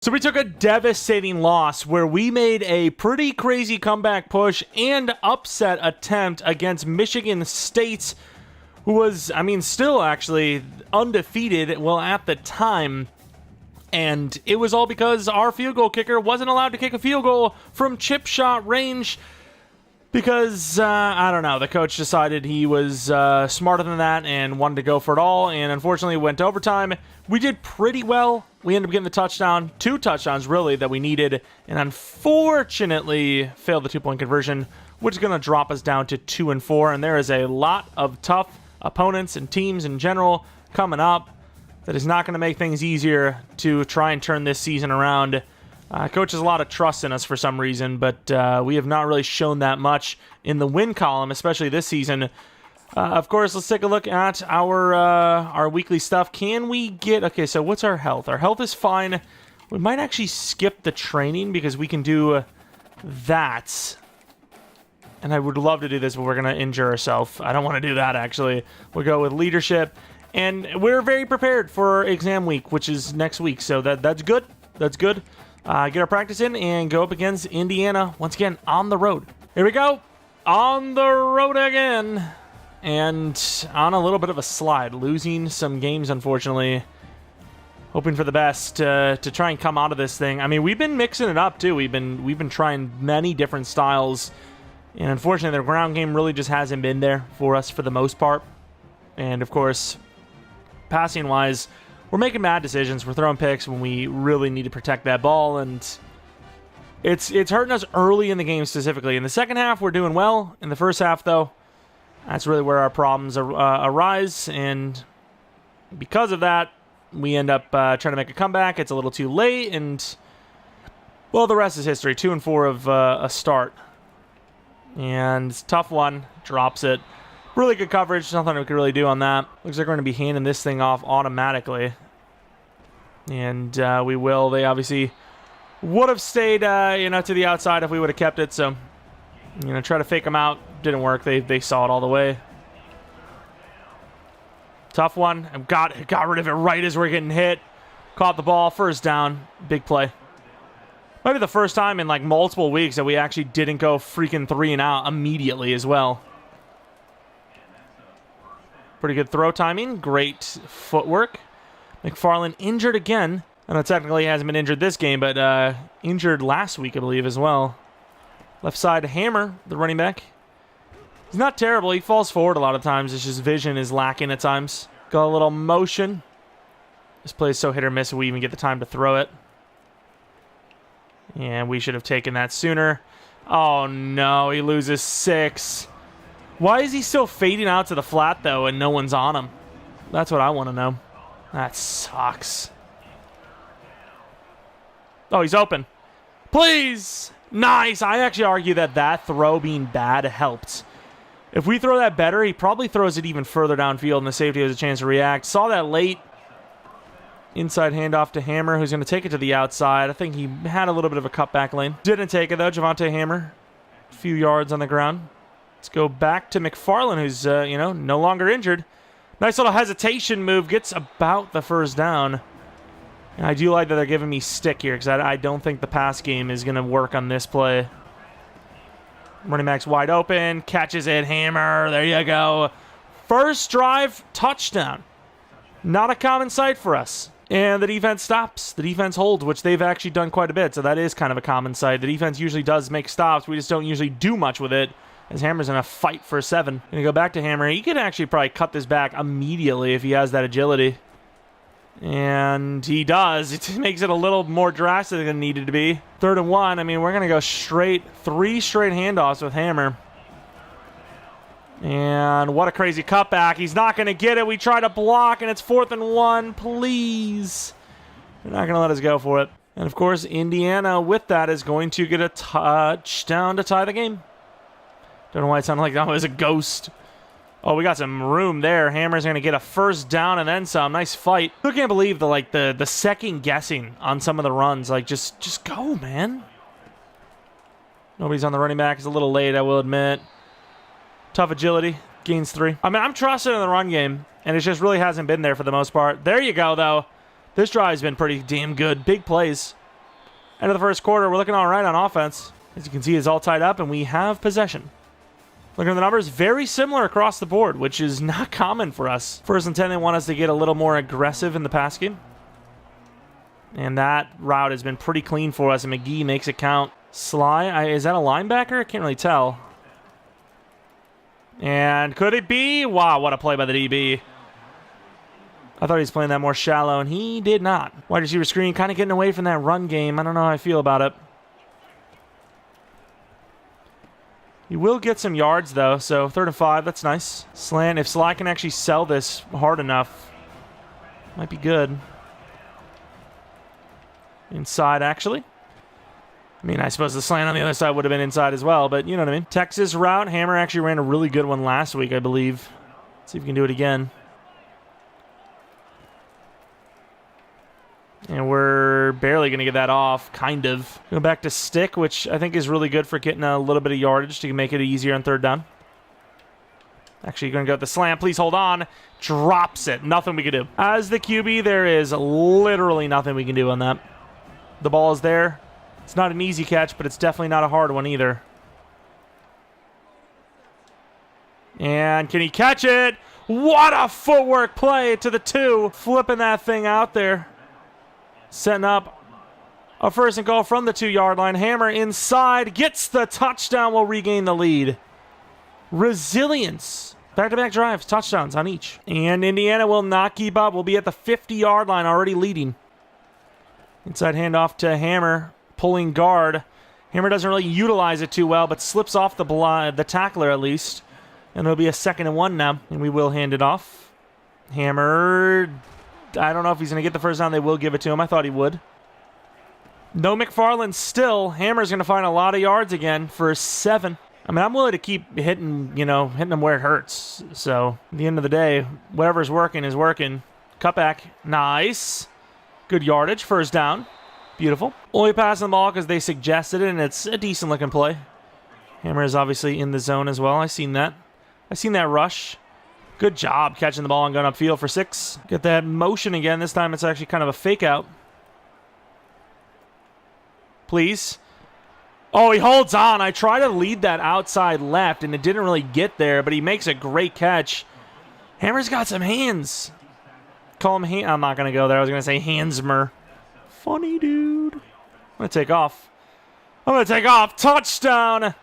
So we took a devastating loss where we made a pretty crazy comeback push and upset attempt against Michigan State, who was, still actually undefeated, well, at the time. And it was all because our field goal kicker wasn't allowed to kick a field goal from chip shot range because, I don't know, the coach decided he was smarter than that and wanted to go for it all, and unfortunately went to overtime. We did pretty well. We ended up getting the touchdown, 2 touchdowns really that we needed, and unfortunately failed the 2-point conversion, which is going to drop us down to 2-4, and there is a lot of tough opponents and teams in general coming up that is not going to make things easier to try and turn this season around. Coach has a lot of trust in us for some reason, but we have not really shown that much in the win column, especially this season. Of course, let's take a look at our weekly stuff. Can we get... Okay, so what's our health? Our health is fine. We might actually skip the training because we can do that. And I would love to do this, but we're going to injure ourselves. I don't want to do that, actually. We'll go with leadership. And we're very prepared for exam week, which is next week. So that's good. That's good. Get our practice in and go up against Indiana once again on the road. Here we go. On the road again. And on a little bit of a slide. Losing some games, unfortunately. Hoping for the best to try and come out of this thing. I mean, we've been mixing it up, too. We've been trying many different styles. And unfortunately, the ground game really just hasn't been there for us for the most part. And, of course, passing-wise, we're making bad decisions. We're throwing picks when we really need to protect that ball, and it's hurting us early in the game specifically. In the second half, we're doing well. In the first half, though, that's really where our problems arise, and because of that, we end up trying to make a comeback. It's a little too late, and, well, the rest is history. 2-4 of a start. And tough one. Drops it. Really good coverage. Nothing we can really do on that. Looks like we're going to be handing this thing off automatically. And we will. They obviously would have stayed, to the outside if we would have kept it. So, try to fake them out. Didn't work. They saw it all the way. Tough one. Got rid of it right as we're getting hit. Caught the ball. First down. Big play. Might be the first time in like multiple weeks that we actually didn't go freaking 3 and out immediately as well. Pretty good throw timing. Great footwork. McFarland injured again. I know technically he hasn't been injured this game, but injured last week, I believe, as well. Left side, Hammer, the running back. He's not terrible. He falls forward a lot of times. It's just vision is lacking at times. Got a little motion. This play is so hit or miss, we even get the time to throw it. And we should have taken that sooner. Oh, no. He loses 6. Why is he still fading out to the flat, though, and no one's on him? That's what I want to know. That sucks. Oh, he's open. Please! Nice! I actually argue that throw being bad helped. If we throw that better, he probably throws it even further downfield, and the safety has a chance to react. Saw that late. Inside handoff to Hammer, who's going to take it to the outside. I think he had a little bit of a cutback lane. Didn't take it, though. Javonte Hammer. A few yards on the ground. Let's go back to McFarland, who's, no longer injured. Nice little hesitation move. Gets about the first down. And I do like that they're giving me stick here because I don't think the pass game is going to work on this play. Running back's wide open. Catches it. Hammer. There you go. First drive, touchdown. Not a common sight for us. And the defense stops. The defense holds, which they've actually done quite a bit. So that is kind of a common sight. The defense usually does make stops. We just don't usually do much with it. As Hammer's in a fight for 7. Gonna go back to Hammer. He could actually probably cut this back immediately if he has that agility. And he does. It makes it a little more drastic than it needed to be. 3rd and 1. I mean, we're gonna go straight. 3 straight handoffs with Hammer. And what a crazy cutback. He's not gonna get it. We try to block, and it's 4th and 1. Please. They're not gonna let us go for it. And of course, Indiana with that is going to get a touchdown to tie the game. Don't know why it sounded like that was a ghost. Oh, we got some room there. Hammer's going to get a first down and then some. Nice fight. I can't believe the second guessing on some of the runs. Like, just go, man. Nobody's on the running back. It's a little late, I will admit. Tough agility. Gains 3. I mean, I'm trusting in the run game, and it just really hasn't been there for the most part. There you go, though. This drive's been pretty damn good. Big plays. End of the first quarter, we're looking all right on offense. As you can see, it's all tied up, and we have possession. Looking at the numbers, very similar across the board, which is not common for us. First and 10, they want us to get a little more aggressive in the pass game. And that route has been pretty clean for us, and McGee makes it count. Sly, is that a linebacker? I can't really tell. And could it be? Wow, what a play by the DB. I thought he was playing that more shallow, and he did not. Wide receiver screen, kind of getting away from that run game. I don't know how I feel about it. He will get some yards, though, so 3rd and 5, that's nice. Slant, if Sly can actually sell this hard enough, might be good. Inside, actually. I mean, I suppose the slant on the other side would have been inside as well, but you know what I mean. Texas route, Hammer actually ran a really good one last week, I believe. Let's see if we can do it again. And we're barely going to get that off, kind of. Go back to stick, which I think is really good for getting a little bit of yardage to make it easier on 3rd down. Actually, you're going to go with the slant. Please hold on. Drops it. Nothing we can do. As the QB, there is literally nothing we can do on that. The ball is there. It's not an easy catch, but it's definitely not a hard one either. And can he catch it? What a footwork play to the 2. Flipping that thing out there. Setting up a 1st and goal from the 2-yard line. Hammer inside. Gets the touchdown. Will regain the lead. Resilience. Back-to-back drives. Touchdowns on each. And Indiana will not keep up. We'll be at the 50-yard line already leading. Inside handoff to Hammer. Pulling guard. Hammer doesn't really utilize it too well, but slips off the tackler at least. And it'll be a 2nd and 1 now. And we will hand it off. Hammer... I don't know if he's going to get the 1st down. They will give it to him. I thought he would. No McFarland still. Hammer's going to find a lot of yards again for 7. I mean, I'm willing to keep hitting, hitting them where it hurts. So, at the end of the day, whatever's working is working. Cutback. Nice. Good yardage. 1st down. Beautiful. Only passing the ball because they suggested it, and it's a decent-looking play. Hammer is obviously in the zone as well. I've seen that. I've seen that rush. Good job catching the ball and going upfield for 6. Get that motion again. This time it's actually kind of a fake out. Please. Oh, he holds on. I try to lead that outside left, and it didn't really get there, but he makes a great catch. Hammer's got some hands. Call him I'm not going to go there. I was going to say Hansmer. Funny dude. I'm going to take off. Touchdown.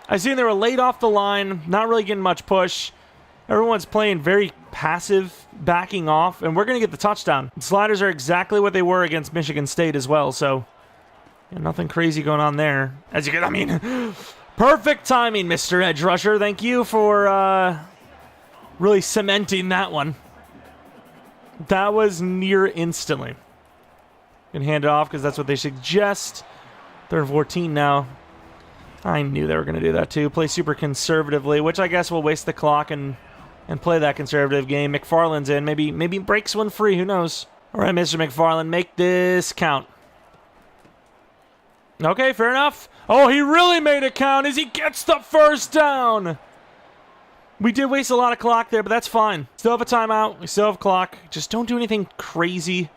I seen they were laid off the line. Not really getting much push. Everyone's playing very passive, backing off, and we're going to get the touchdown. Sliders are exactly what they were against Michigan State as well, so nothing crazy going on there. As you can, perfect timing, Mr. Edge Rusher. Thank you for really cementing that one. That was near instantly. Can hand it off because that's what they suggest. 3rd and 14 now. I knew they were going to do that too. Play super conservatively, which I guess will waste the clock and play that conservative game. McFarland's in. Maybe breaks one free. Who knows? All right, Mr. McFarland, make this count. Okay, fair enough. Oh, he really made it count as he gets the 1st down. We did waste a lot of clock there, but that's fine. Still have a timeout. We still have clock. Just don't do anything crazy.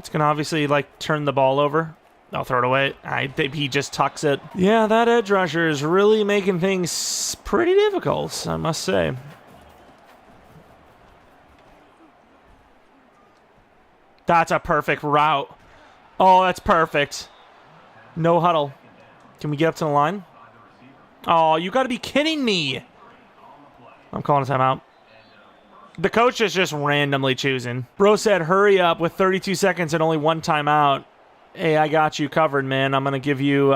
It's going to obviously, turn the ball over. I'll throw it away. I think he just tucks it. Yeah, that edge rusher is really making things pretty difficult, I must say. That's a perfect route. Oh, that's perfect. No huddle. Can we get up to the line? Oh, you got to be kidding me. I'm calling a timeout. The coach is just randomly choosing. Bro said, hurry up with 32 seconds and only 1 timeout. Hey, I got you covered, man. I'm going to give you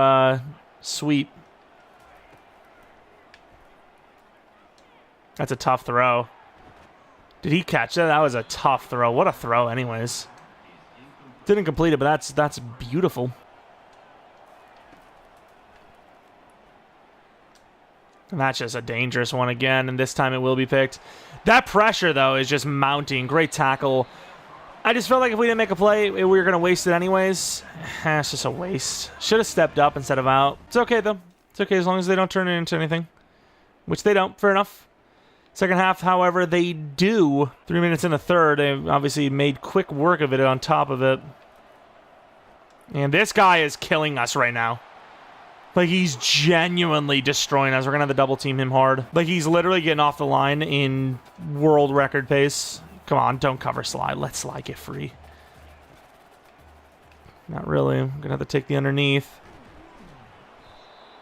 sweep. That's a tough throw. Did he catch that? That was a tough throw. What a throw anyways. Didn't complete it, but that's beautiful. And that's just a dangerous one again, and this time it will be picked. That pressure, though, is just mounting. Great tackle. I just felt like if we didn't make a play, we were going to waste it anyways. It's just a waste. Should have stepped up instead of out. It's okay, though. It's okay as long as they don't turn it into anything. Which they don't. Fair enough. Second half, however, they do. 3 minutes in the third. They obviously made quick work of it on top of it. And this guy is killing us right now. Like, he's genuinely destroying us. We're going to have to double team him hard. Like, he's literally getting off the line in world record pace. Come on, don't cover slide. Let slide get free. Not really. I'm going to have to take the underneath.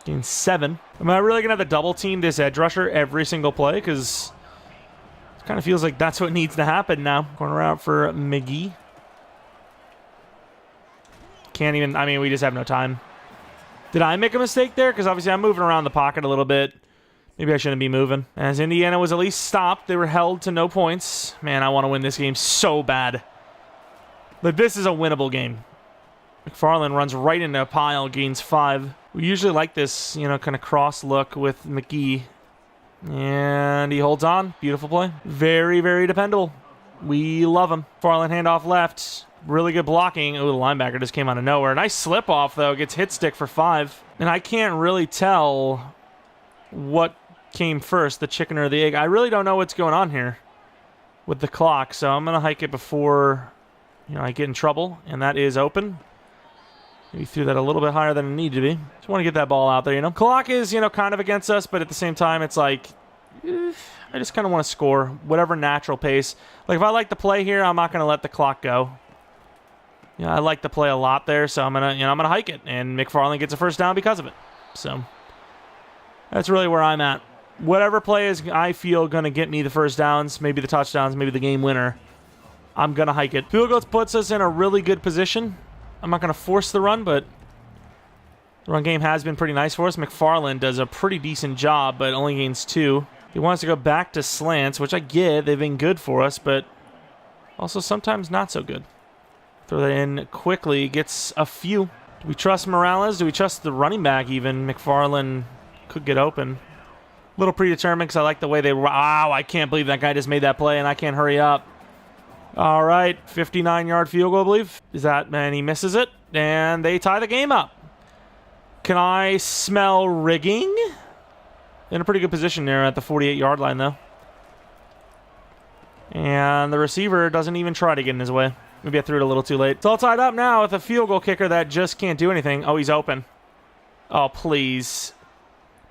Gain 7. Am I really going to have to double team this edge rusher every single play? Because it kind of feels like that's what needs to happen now. Corner out for McGee. Can't even... I mean, we just have no time. Did I make a mistake there? Because obviously I'm moving around the pocket a little bit. Maybe I shouldn't be moving. As Indiana was at least stopped. They were held to no points. Man, I want to win this game so bad. But this is a winnable game. McFarland runs right into a pile, gains 5. We usually like this, you know, kind of cross look with McGee. And he holds on. Beautiful play. Very, very dependable. We love him. McFarland handoff left. Really good blocking. Oh, the linebacker just came out of nowhere. Nice slip off, though. Gets hit stick for 5. And I can't really tell what came first, the chicken or the egg. I really don't know what's going on here with the clock. So I'm going to hike it before, you know, I get in trouble. And that is open. Maybe threw that a little bit higher than it needed to be. Just want to get that ball out there, you know. Clock is, you know, kind of against us, but at the same time, it's like, I just kind of want to score whatever natural pace. Like, if I like the play here, I'm not going to let the clock go. Yeah, I like the play a lot there, so I'm gonna hike it, and McFarland gets a first down because of it. So that's really where I'm at. Whatever play is I feel gonna get me the first downs, maybe the touchdowns, maybe the game winner, I'm gonna hike it. Field goals puts us in a really good position. I'm not gonna force the run, but the run game has been pretty nice for us. McFarland does a pretty decent job, but only gains 2. He wants to go back to slants, which I get. They've been good for us, but also sometimes not so good. Throw that in quickly. Gets a few. Do we trust Morales? Do we trust the running back even? McFarland could get open. A little predetermined because I like the way they... Wow, I can't believe that guy just made that play and I can't hurry up. All right, 59-yard field goal, I believe. Is that... And he misses it. And they tie the game up. Can I smell rigging? In a pretty good position there at the 48-yard line, though. And the receiver doesn't even try to get in his way. Maybe I threw it a little too late. It's all tied up now with a field goal kicker that just can't do anything. Oh, he's open. Oh, please.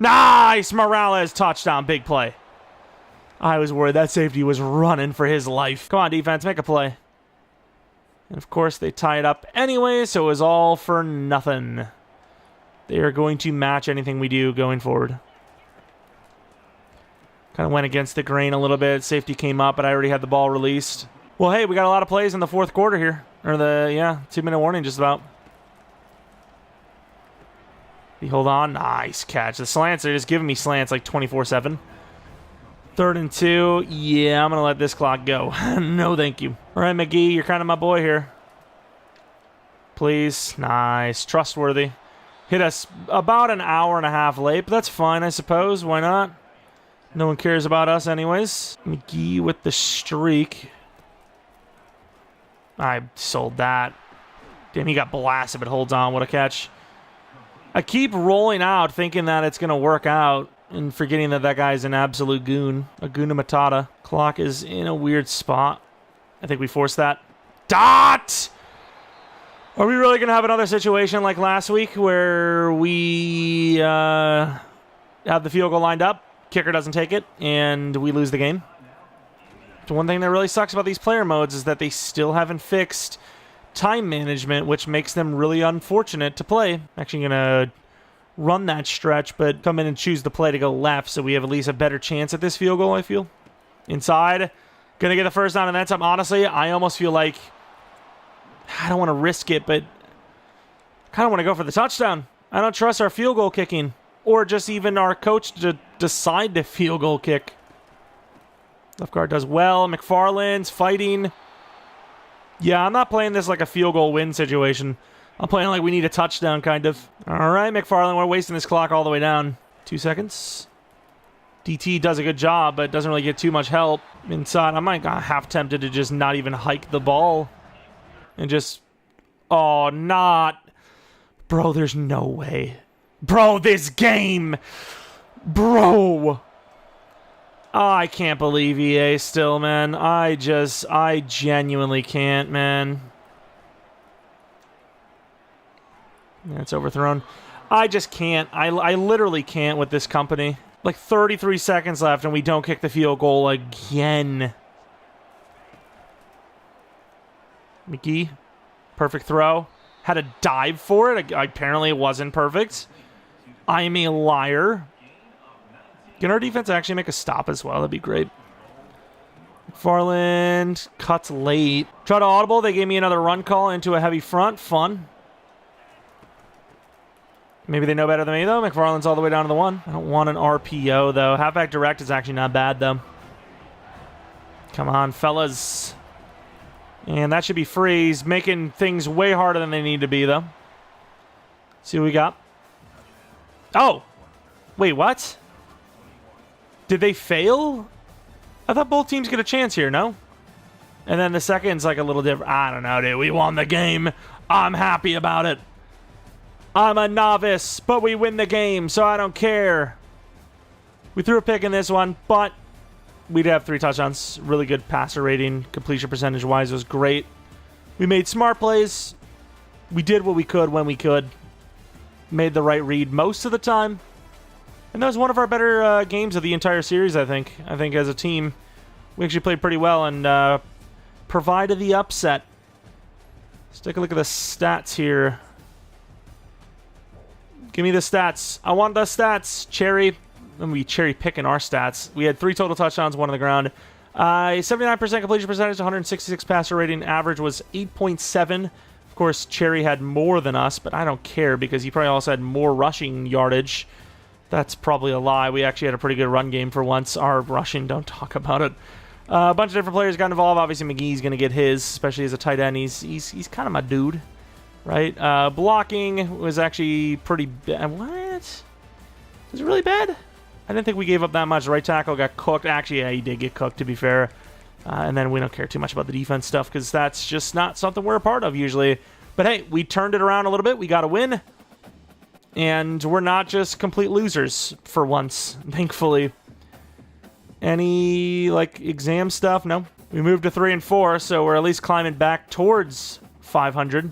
Nice! Morales touchdown. Big play. I was worried that safety was running for his life. Come on, defense. Make a play. And, of course, they tie it up anyway, so it was all for nothing. They are going to match anything we do going forward. Kind of went against the grain a little bit. Safety came up, but I already had the ball released. Well, hey, we got a lot of plays in the fourth quarter here. Or the, 2-minute warning just about. He hold on. Nice catch. The slants are just giving me slants like 24/7. 3rd and 2. Yeah, I'm going to let this clock go. No, thank you. All right, McGee, you're kind of my boy here. Please. Nice. Trustworthy. Hit us about an hour and a half late, but that's fine, I suppose. Why not? No one cares about us anyways. McGee with the streak. I sold that. Damn, he got blasted, but holds on. What a catch. I keep rolling out thinking that it's going to work out and forgetting that that guy's an absolute goon. A Guna Matata. Clock is in a weird spot. I think we forced that. Dot! Are we really going to have another situation like last week where we have the field goal lined up, kicker doesn't take it, and we lose the game? The one thing that really sucks about these player modes is that they still haven't fixed time management, which makes them really unfortunate to play. I'm actually going to run that stretch, but come in and choose the play to go left so we have at least a better chance at this field goal, I feel. Inside. Going to get the first down and then some. Honestly, I almost feel like I don't want to risk it, but kind of want to go for the touchdown. I don't trust our field goal kicking or just even our coach to decide to field goal kick. Left guard does well. McFarland's fighting. Yeah, I'm not playing this like a field goal win situation. I'm playing like we need a touchdown, kind of. All right, McFarland, we're wasting this clock all the way down. 2 seconds. DT does a good job, but doesn't really get too much help. Inside, I'm like half tempted to just not even hike the ball. And just... Oh, not... Bro, there's no way. Bro, this game... Bro... I can't believe EA still, man. I genuinely can't, man. Yeah, it's overthrown. I just can't. I literally can't with this company. Like 33 seconds left and we don't kick the field goal again. McGee, perfect throw. Had a dive for it. Apparently it wasn't perfect. I'm a liar. Can our defense actually make a stop as well? That'd be great. McFarland cuts late. Try to audible. They gave me another run call into a heavy front. Fun. Maybe they know better than me, though. McFarland's all the way down to the 1. I don't want an RPO, though. Halfback direct is actually not bad, though. Come on, fellas. And that should be free. He's making things way harder than they need to be, though. See what we got. Oh! Wait, what? Did they fail? I thought both teams get a chance here, no? And then the second's like a little different. I don't know, dude. We won the game. I'm happy about it. I'm a novice, but we win the game, so I don't care. We threw a pick in this one, but we'd have 3 touchdowns. Really good passer rating. Completion percentage-wise was great. We made smart plays. We did what we could when we could. Made the right read most of the time. And that was one of our better games of the entire series, I think. I think as a team, we actually played pretty well and provided the upset. Let's take a look at the stats here. Give me the stats. I want the stats. Cherry. Let me cherry picking our stats. We had 3 total touchdowns, 1 on the ground. 79% completion percentage, 166 passer rating. Average was 8.7. Of course, Cherry had more than us, but I don't care because he probably also had more rushing yardage. That's probably a lie. We actually had a pretty good run game for once. Our rushing, don't talk about it. A bunch of different players got involved. Obviously, McGee's going to get his, especially as a tight end. He's kind of my dude. Right? Blocking was actually pretty bad. What? Was it really bad? I didn't think we gave up that much. Right tackle got cooked. Actually, yeah, he did get cooked, to be fair. And then we don't care too much about the defense stuff because that's just not something we're a part of usually. But hey, we turned it around a little bit. We got a win. And we're not just complete losers for once, thankfully. Any, like, exam stuff? No. We moved to 3 and 4, so we're at least climbing back towards 500.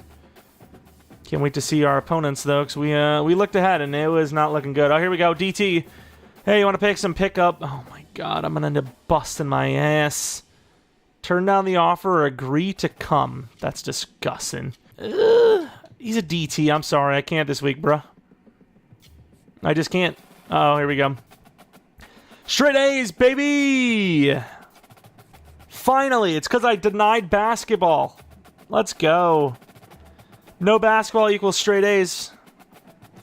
Can't wait to see our opponents, though, because we looked ahead, and it was not looking good. Oh, here we go, DT. Hey, you want to pick some pickup? Oh, my God, I'm going to end up busting my ass. Turn down the offer or agree to come. That's disgusting. He's a DT. I'm sorry. I can't this week, bruh. I just can't. Oh, here we go. Straight A's, baby! Finally, it's because I denied basketball. Let's go. No basketball equals straight A's.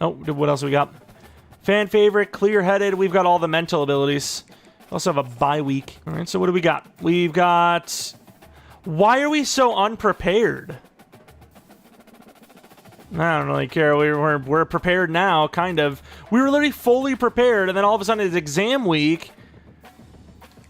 Oh, what else we got? Fan favorite, clear-headed. We've got all the mental abilities. Also have a bye week. All right, so what do we got? We've got... Why are we so unprepared? I don't really care. We're prepared now, kind of. We were literally fully prepared, and then all of a sudden it's exam week.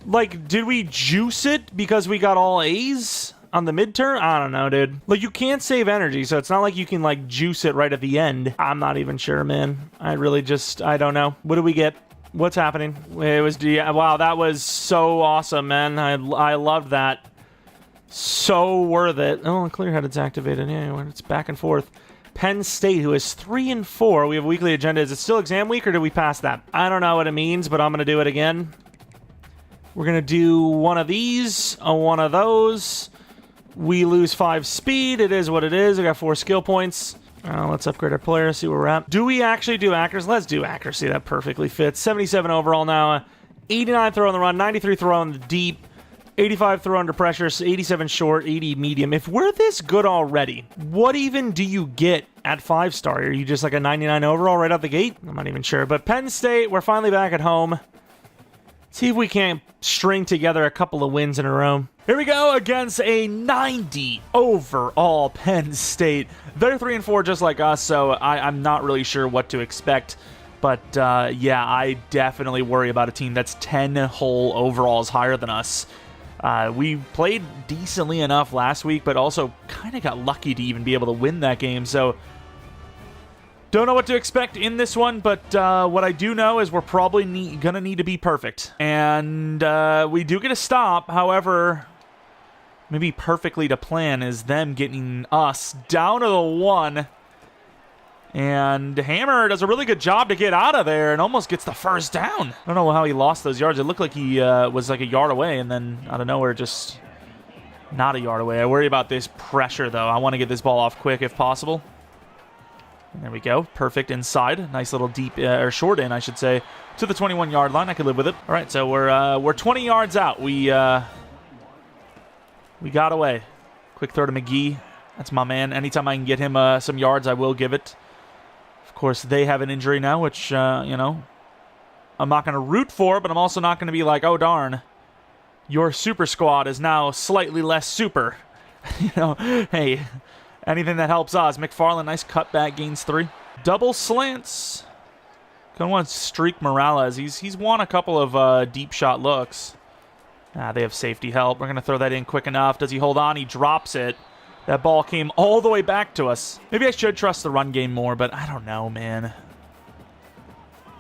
Like, did we juice it because we got all A's on the midterm? I don't know, dude. Like, you can't save energy, so it's not like you can, like, juice it right at the end. I'm not even sure, man. I don't know. What do we get? What's happening? It was, wow, that was so awesome, man. I loved that. So worth it. Oh, clear-headed's activated. Yeah, it's back and forth. Penn State, who is 3 and 4. We have a weekly agenda. Is it still exam week, or did we pass that? I don't know what it means, but I'm going to do it again. We're going to do one of these, one of those. We lose 5 speed. It is what it is. We got 4 skill points. Let's upgrade our player, see where we're at. Do we actually do accuracy? Let's do accuracy. That perfectly fits. 77 overall now. 89 throw on the run, 93 throw on the deep. 85 throw under pressure, 87 short, 80 medium. If we're this good already, what even do you get at 5-star? Are you just like a 99 overall right out the gate? I'm not even sure. But Penn State, we're finally back at home. See if we can't string together a couple of wins in a row. Here we go against a 90 overall Penn State. They're 3 and 4 just like us, so I'm not really sure what to expect. But yeah, I definitely worry about a team that's 10 whole overalls higher than us. We played decently enough last week, but also kind of got lucky to even be able to win that game. So, don't know what to expect in this one, but what I do know is we're probably going to need to be perfect. And we do get a stop. However, maybe perfectly to plan is them getting us down to the 1. And Hammer does a really good job to get out of there and almost gets the first down. I don't know how he lost those yards. It looked like he was like a yard away, and then out of nowhere, just not a yard away. I worry about this pressure, though. I want to get this ball off quick if possible. And there we go. Perfect inside. Nice little deep, or short in, I should say, to the 21-yard line. I could live with it. All right, so we're 20 yards out. We got away. Quick throw to McGee. That's my man. Anytime I can get him some yards, I will give it. Of course, they have an injury now, which, you know, I'm not going to root for, but I'm also not going to be like, oh, darn, your super squad is now slightly less super. You know, hey, anything that helps us. McFarland, nice cutback, gains 3. Double slants. Going to want to streak Morales. He's won a couple of deep shot looks. They have safety help. We're going to throw that in quick enough. Does he hold on? He drops it. That ball came all the way back to us. Maybe I should trust the run game more, but I don't know, man.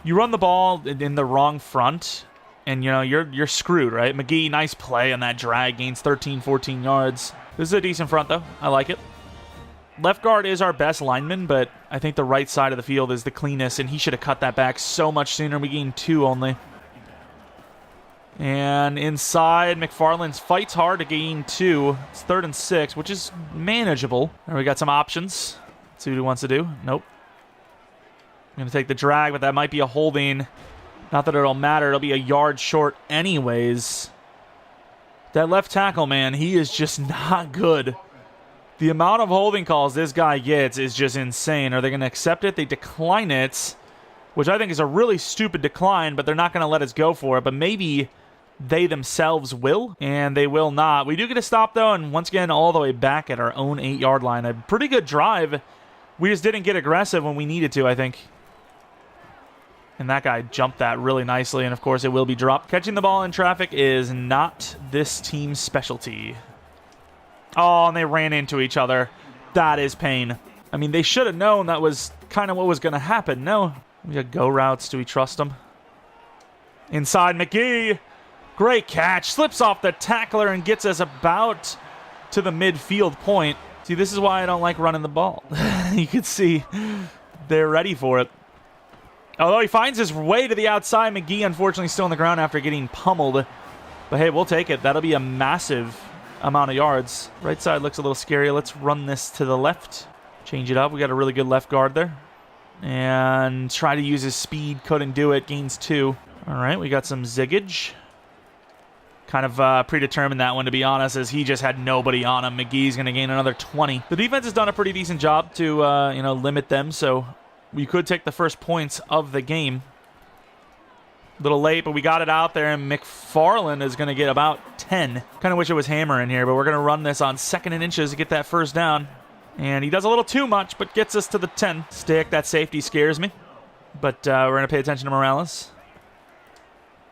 You run the ball in the wrong front, and, you know, you're screwed, right? McGee, nice play on that drag, gains 13, 14 yards. This is a decent front, though. I like it. Left guard is our best lineman, but I think the right side of the field is the cleanest, and he should have cut that back so much sooner. We gained 2 only. And inside, McFarland fights hard to gain 2. It's 3rd and 6, which is manageable. There, we got some options. Let's see what he wants to do. Nope. I'm going to take the drag, but that might be a holding. Not that it'll matter. It'll be a yard short anyways. That left tackle, man, he is just not good. The amount of holding calls this guy gets is just insane. Are they going to accept it? They decline it, which I think is a really stupid decline, but they're not going to let us go for it. But maybe they themselves will, and they will not. We do get a stop, though, and once again, all the way back at our own 8-yard line. A pretty good drive. We just didn't get aggressive when we needed to, I think. And that guy jumped that really nicely, and of course it will be dropped. Catching the ball in traffic is not this team's specialty. Oh, and they ran into each other. That is pain. I mean, they should have known that was kind of what was going to happen. No. We got go routes. Do we trust them? Inside McGee. Great catch. Slips off the tackler and gets us about to the midfield point. See, this is why I don't like running the ball. You can see they're ready for it. Although he finds his way to the outside, McGee unfortunately still on the ground after getting pummeled. But hey, we'll take it. That'll be a massive amount of yards. Right side looks a little scary. Let's run this to the left. Change it up. We got a really good left guard there. And try to use his speed. Couldn't do it. Gains 2. All right, we got some ziggage. Kind of predetermined that one, to be honest, as he just had nobody on him. McGee's going to gain another 20. The defense has done a pretty decent job to, limit them, so we could take the first points of the game. A little late, but we got it out there, and McFarland is going to get about 10. Kind of wish it was Hammer in here, but we're going to run this on 2nd and inches to get that first down. And he does a little too much, but gets us to the 10. Stick, that safety scares me. But we're going to pay attention to Morales.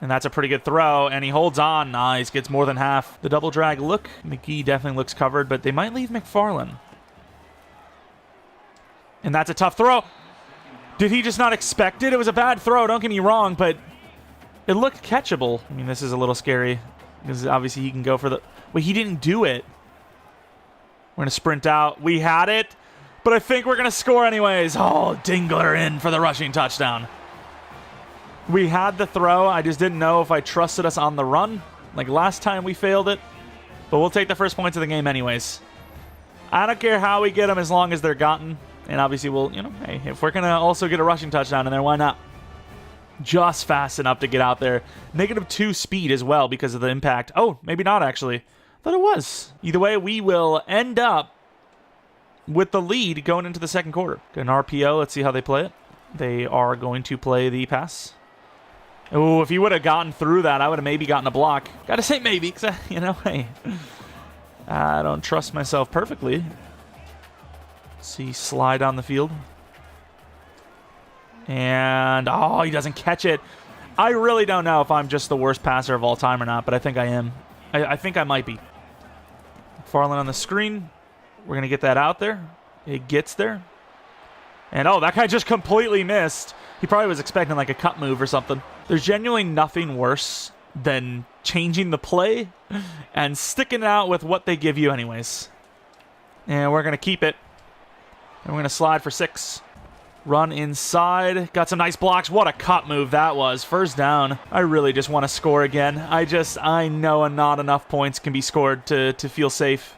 And that's a pretty good throw, and he holds on. Nice, gets more than half. The double drag look. McGee definitely looks covered, but they might leave McFarland. And that's a tough throw. Did he just not expect it? It was a bad throw, don't get me wrong, but it looked catchable. I mean, this is a little scary, because obviously he can go for the... Wait, he didn't do it. We're going to sprint out. We had it, but I think we're going to score anyways. Oh, Dingler in for the rushing touchdown. We had the throw. I just didn't know if I trusted us on the run. Like last time we failed it. But we'll take the first points of the game anyways. I don't care how we get them as long as they're gotten. And obviously we'll, hey, if we're going to also get a rushing touchdown in there, why not? Just fast enough to get out there. -2 speed as well because of the impact. Oh, maybe not actually. Thought it was. Either way, we will end up with the lead going into the second quarter. Got an RPO. Let's see how they play it. They are going to play the pass. Oh, if he would have gotten through that, I would have maybe gotten a block. Got to say maybe, because, hey, I don't trust myself perfectly. See, slide on the field. And, oh, he doesn't catch it. I really don't know if I'm just the worst passer of all time or not, but I think I am. I think I might be. McFarland on the screen. We're going to get that out there. It gets there. And, oh, that guy just completely missed. He probably was expecting like a cut move or something. There's genuinely nothing worse than changing the play and sticking out with what they give you anyways. And we're going to keep it. And we're going to slide for 6. Run inside. Got some nice blocks. What a cut move that was. First down. I really just want to score again. I know not enough points can be scored to feel safe.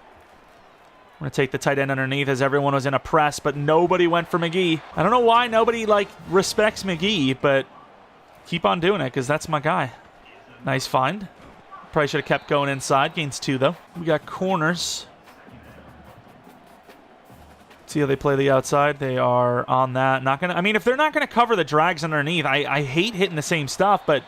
I'm going to take the tight end underneath as everyone was in a press, but nobody went for McGee. I don't know why nobody, respects McGee, but keep on doing it because that's my guy. Nice find. Probably should have kept going inside. Gains 2, though. We got corners. See how they play the outside? They are on that. Not gonna. I mean, if they're not going to cover the drags underneath, I hate hitting the same stuff, but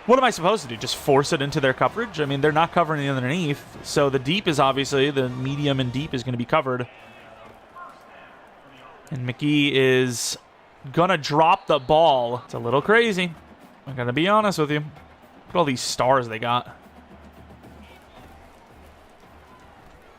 what am I supposed to do? Just force it into their coverage? I mean, they're not covering the underneath, so the deep is obviously, the medium and deep is going to be covered. And McGee is going to drop the ball. It's a little crazy. I'm going to be honest with you. Look at all these stars they got.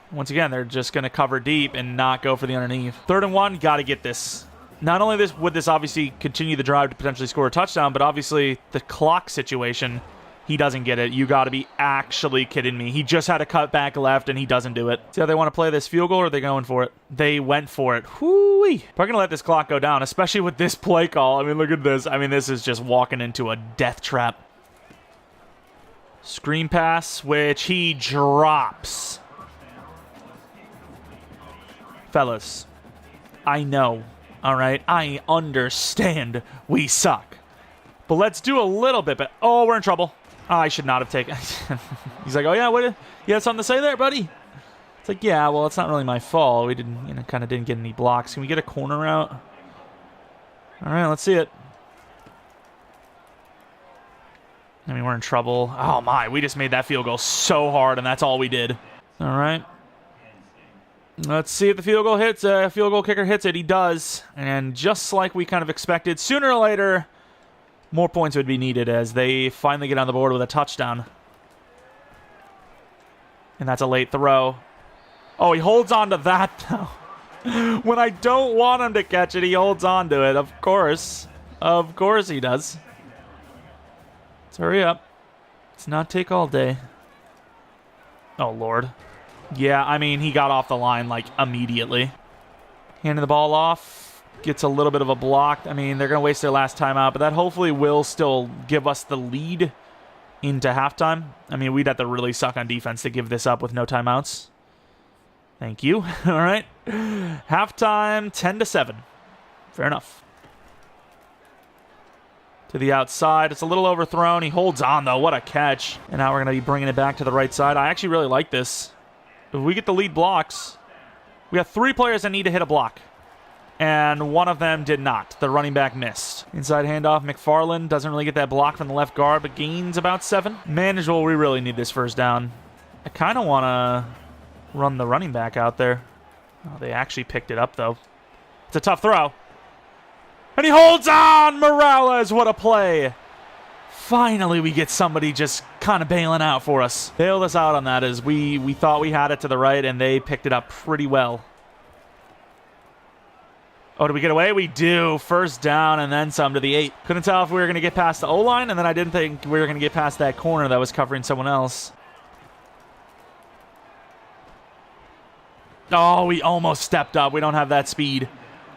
Once again, they're just going to cover deep and not go for the underneath. 3rd and 1, got to get this. Not only would this obviously continue the drive to potentially score a touchdown, but obviously the clock situation, he doesn't get it. You got to be actually kidding me. He just had to cut back left, and he doesn't do it. See how they want to play this field goal, or are they going for it? They went for it. Whoo-wee. Probably going to let this clock go down, especially with this play call. I mean, look at this. I mean, this is just walking into a death trap. Screen pass, which he drops. Fellas, I know, all right? I understand we suck. But let's do a little bit. But oh, we're in trouble. Oh, I should not have taken. He's like, oh, yeah, what? You had something to say there, buddy? It's like, yeah, well, it's not really my fault. We didn't, kind of didn't get any blocks. Can we get a corner out? All right, let's see it. I mean, we're in trouble. Oh, my. We just made that field goal so hard, and that's all we did. All right. Let's see if the field goal hits. Field goal kicker hits it. He does. And just like we kind of expected, sooner or later, more points would be needed as they finally get on the board with a touchdown. And that's a late throw. Oh, he holds on to that, though. When I don't want him to catch it, he holds on to it. Of course. Of course he does. Let's hurry up. Let's not take all day. Oh, Lord. Yeah, I mean, he got off the line, immediately. Handing the ball off. Gets a little bit of a block. I mean, they're going to waste their last timeout, but that hopefully will still give us the lead into halftime. I mean, we'd have to really suck on defense to give this up with no timeouts. Thank you. All right. Halftime, 10-7. Fair enough. To the outside. It's a little overthrown. He holds on, though. What a catch. And now we're going to be bringing it back to the right side. I actually really like this. If we get the lead blocks, we got 3 players that need to hit a block. And one of them did not. The running back missed. Inside handoff, McFarland doesn't really get that block from the left guard, but gains about 7. Manageable, we really need this first down. I kind of want to run the running back out there. Oh, they actually picked it up, though. It's a tough throw. And he holds on! Morales, what a play! Finally, we get somebody just kind of bailing out for us. Bailed us out on that as we thought we had it to the right, and they picked it up pretty well. Oh, did we get away? We do. First down and then some to the 8. Couldn't tell if we were going to get past the O-line, and then I didn't think we were going to get past that corner that was covering someone else. Oh, we almost stepped up. We don't have that speed.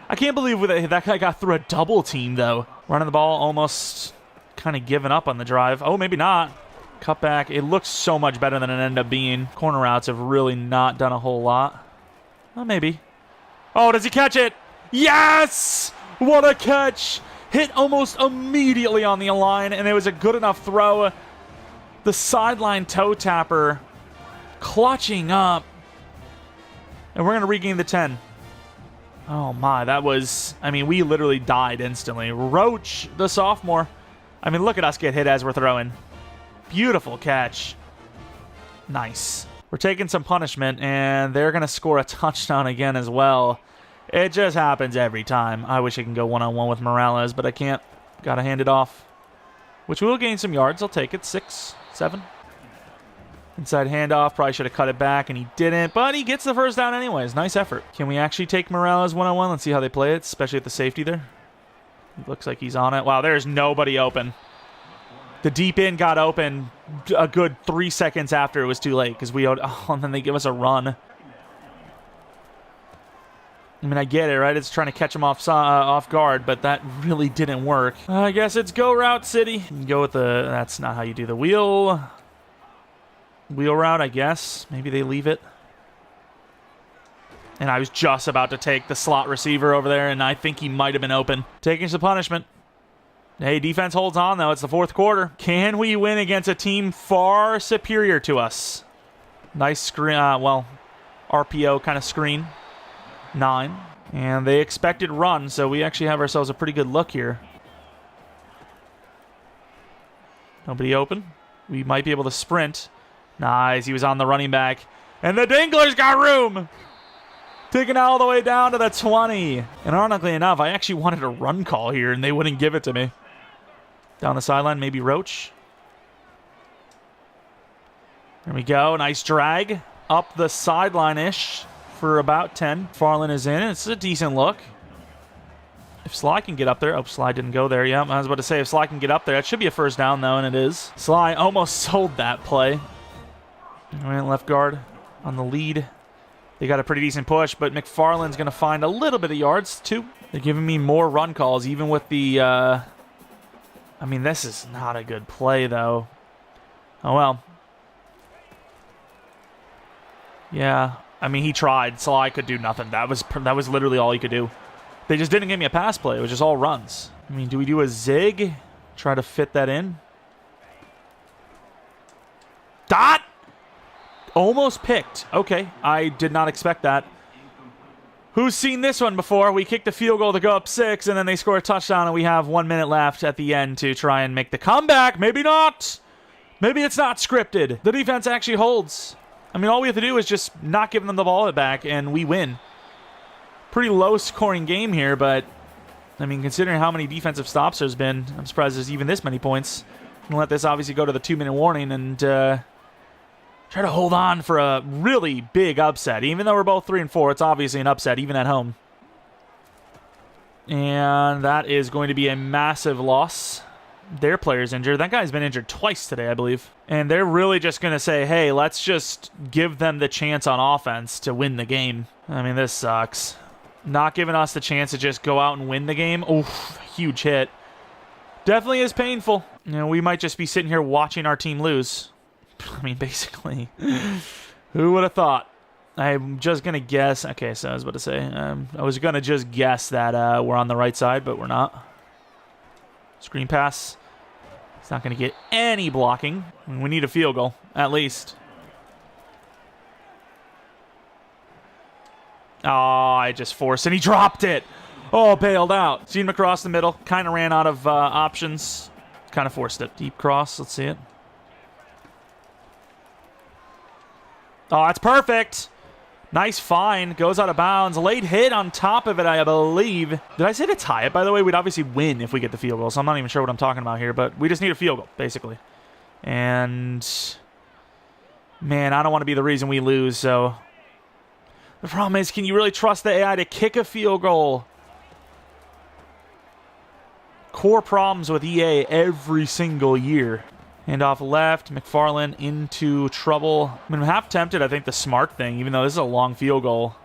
I can't believe that guy got through a double team, though. Running the ball, almost kind of giving up on the drive. Oh, maybe not. Cut back. It looks so much better than it ended up being. Corner routes have really not done a whole lot. Well, maybe. Oh, does he catch it? Yes! What a catch! Hit almost immediately on the line, and it was a good enough throw. The sideline toe tapper clutching up. And we're going to regain the 10. Oh, my. That was... I mean, we literally died instantly. Roach, the sophomore. I mean, look at us get hit as we're throwing. Beautiful catch. Nice. We're taking some punishment, and they're going to score a touchdown again as well. It just happens every time. I wish I can go one-on-one with Morales, but I can't. Got to hand it off. Which will gain some yards. I'll take it. 6, 7. Inside handoff. Probably should have cut it back, and he didn't. But he gets the first down anyways. Nice effort. Can we actually take Morales one-on-one? Let's see how they play it, especially at the safety there. He looks like he's on it. Wow, there's nobody open. The deep end got open a good 3 seconds after it was too late because we owed... Oh, and then they give us a run. I mean, I get it, right? It's trying to catch him off guard, but that really didn't work. I guess it's go route city. Go with the... That's not how you do the wheel route, I guess. Maybe they leave it. And I was just about to take the slot receiver over there, and I think he might have been open. Taking some punishment. Hey, defense holds on, though. It's the fourth quarter. Can we win against a team far superior to us? Nice screen. RPO kind of screen. 9. And they expected run, so we actually have ourselves a pretty good look here. Nobody open. We might be able to sprint. Nice. He was on the running back. And the Dinglers got room. Taking all the way down to the 20. And ironically enough, I actually wanted a run call here, and they wouldn't give it to me. Down the sideline, maybe Roach. There we go. Nice drag. Up the sideline-ish. For about 10. Farland is in. It's a decent look. If Sly can get up there. Oh, Sly didn't go there. Yeah, I was about to say, if Sly can get up there, it should be a first down, though, and it is. Sly almost sold that play. All right, left guard on the lead. They got a pretty decent push, but McFarland's going to find a little bit of yards, too. They're giving me more run calls, even with the... I mean, this is not a good play, though. Oh, well. Yeah. I mean, he tried. Sly could do nothing. That was literally all he could do. They just didn't give me a pass play. It was just all runs. I mean, do we do a zig? Try to fit that in. Dot! Almost picked. Okay, I did not expect that. Who's seen this one before? We kick the field goal to go up 6, and then they score a touchdown, and we have 1 minute left at the end to try and make the comeback. Maybe not. Maybe it's not scripted. The defense actually holds. I mean, all we have to do is just not give them the ball back, and we win. Pretty low-scoring game here, but, I mean, considering how many defensive stops there's been, I'm surprised there's even this many points. I'm going to let this obviously go to the 2-minute warning and try to hold on for a really big upset. Even though we're both 3-4, it's obviously an upset, even at home. And that is going to be a massive loss. Their player's injured. That guy's been injured twice today, I believe. And they're really just going to say, hey, let's just give them the chance on offense to win the game. I mean, this sucks. Not giving us the chance to just go out and win the game. Oof, huge hit. Definitely is painful. You know, we might just be sitting here watching our team lose. I mean, basically. Who would have thought? I'm just going to guess. Okay, so I was about to say, I was going to just guess that we're on the right side, but we're not. Screen pass. It's not going to get any blocking. We need a field goal, at least. Oh, I just forced, and he dropped it. Oh, bailed out. Seen him across the middle. Kind of ran out of options. Kind of forced it. Deep cross. Let's see it. Oh, that's perfect. Nice find. Goes out of bounds. Late hit on top of it, I believe. Did I say to tie it, by the way? We'd obviously win if we get the field goal, so I'm not even sure what I'm talking about here, but we just need a field goal, basically. And, man, I don't want to be the reason we lose, so... The problem is, can you really trust the AI to kick a field goal? Core problems with EA every single year. Handoff left, McFarland into trouble. I mean, I'm half tempted, I think the smart thing, even though this is a long field goal,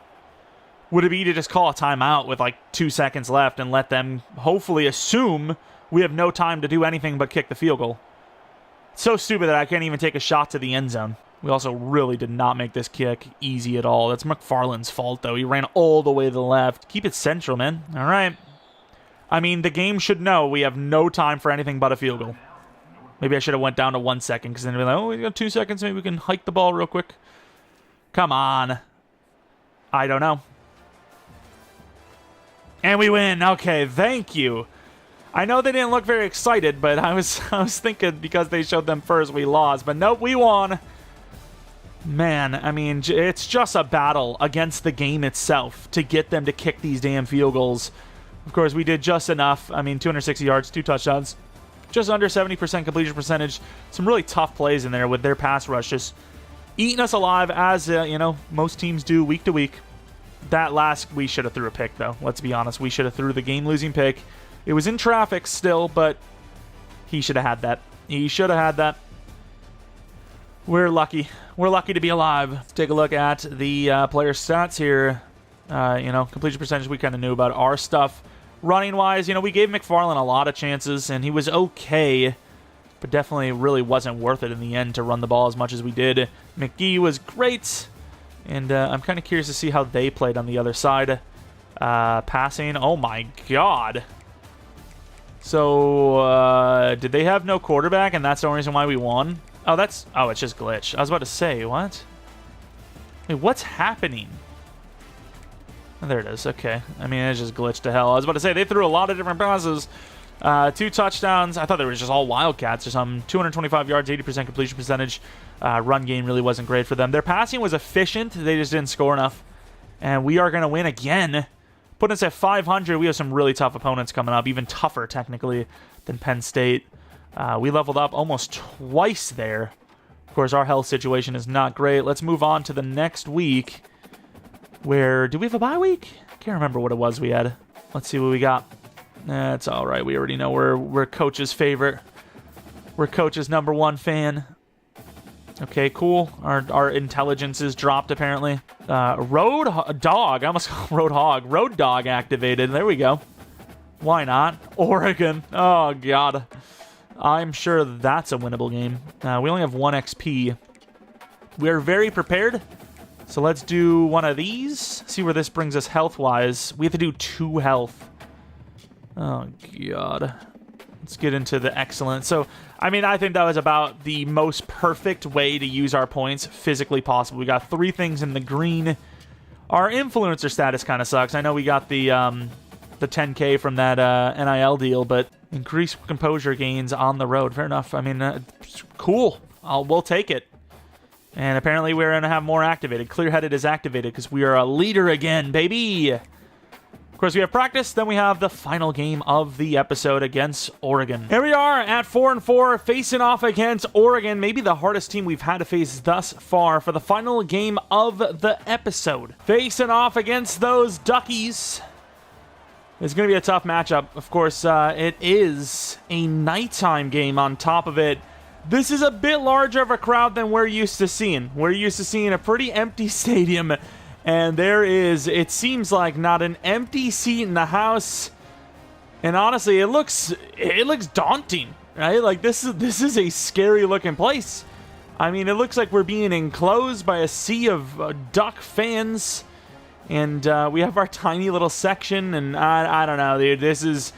would it be to just call a timeout with like 2 seconds left and let them hopefully assume we have no time to do anything but kick the field goal. It's so stupid that I can't even take a shot to the end zone. We also really did not make this kick easy at all. That's McFarland's fault, though. He ran all the way to the left. Keep it central, man. All right. I mean, the game should know we have no time for anything but a field goal. Maybe I should have went down to 1 second, because then they'd be like, oh, we got 2 seconds. Maybe we can hike the ball real quick. Come on. I don't know. And we win. Okay, thank you. I know they didn't look very excited, but I was thinking because they showed them first, we lost. But nope, we won. Man, I mean, it's just a battle against the game itself to get them to kick these damn field goals. Of course, we did just enough. I mean, 260 yards, 2 touchdowns. Just under 70% completion percentage. Some really tough plays in there with their pass rush. Just eating us alive as, you know, most teams do week to week. That last, we should have threw a pick, though. Let's be honest. We should have threw the game-losing pick. It was in traffic still, but he should have had that. He should have had that. We're lucky. We're lucky to be alive. Let's take a look at the player stats here. Completion percentage we kind of knew about. Our stuff, running-wise, we gave McFarland a lot of chances, and he was okay, but definitely really wasn't worth it in the end to run the ball as much as we did. McGee was great, and I'm kind of curious to see how they played on the other side. Passing, oh my god. So, did they have no quarterback, and that's the only reason why we won? Oh, it's just glitch. I was about to say, what? Wait, what's happening? Oh, there it is, okay. I mean, it's just glitched to hell. I was about to say, they threw a lot of different passes. 2 touchdowns. I thought they were just all Wildcats or something. 225 yards, 80% completion percentage. Run game really wasn't great for them. Their passing was efficient. They just didn't score enough. And we are going to win again. Putting us at 500, we have some really tough opponents coming up, even tougher, technically, than Penn State. We leveled up almost twice there. Of course, our health situation is not great. Let's move on to the next week, where... Do we have a bye week? I can't remember what it was we had. Let's see what we got. That's all right. We already know we're Coach's favorite. We're Coach's #1 fan. Okay, cool. Our intelligence is dropped, apparently. Road Dog. I almost called Road Hog. Road Dog activated. There we go. Why not? Oregon. Oh, God. I'm sure that's a winnable game. We only have 1 XP. We're very prepared. So let's do one of these. See where this brings us health-wise. We have to do 2 health. Oh, God. Let's get into the excellent. So, I mean, I think that was about the most perfect way to use our points physically possible. We got 3 things in the green. Our influencer status kind of sucks. I know we got the 10K from that NIL deal, but increased composure gains on the road. Fair enough. I mean, cool. We'll take it. And apparently we're going to have more activated. Clear-headed is activated because we are a leader again, baby. Of course, we have practice. Then we have the final game of the episode against Oregon. Here we are at 4-4, facing off against Oregon. Maybe the hardest team we've had to face thus far for the final game of the episode. Facing off against those Duckies. It's going to be a tough matchup. Of course, it is a nighttime game on top of it. This is a bit larger of a crowd than we're used to seeing. We're used to seeing a pretty empty stadium. And there is, it seems like, not an empty seat in the house. And honestly, it looks daunting, right? Like, this is a scary looking place. I mean, it looks like we're being enclosed by a sea of Duck fans. And we have our tiny little section, and I don't know, dude. This is...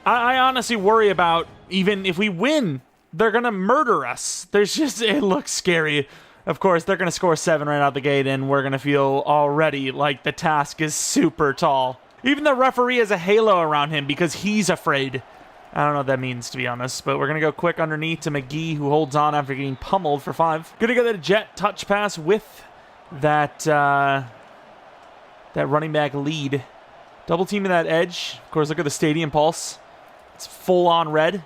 I honestly worry about, even if we win, they're going to murder us. It looks scary. Of course, they're going to score 7 right out the gate, and we're going to feel already like the task is super tall. Even the referee has a halo around him because he's afraid. I don't know what that means, to be honest, but we're going to go quick underneath to McGee, who holds on after getting pummeled for 5. Going to get a jet touch pass with that running back lead. Double teaming that edge. Of course, look at the stadium pulse. It's full on red.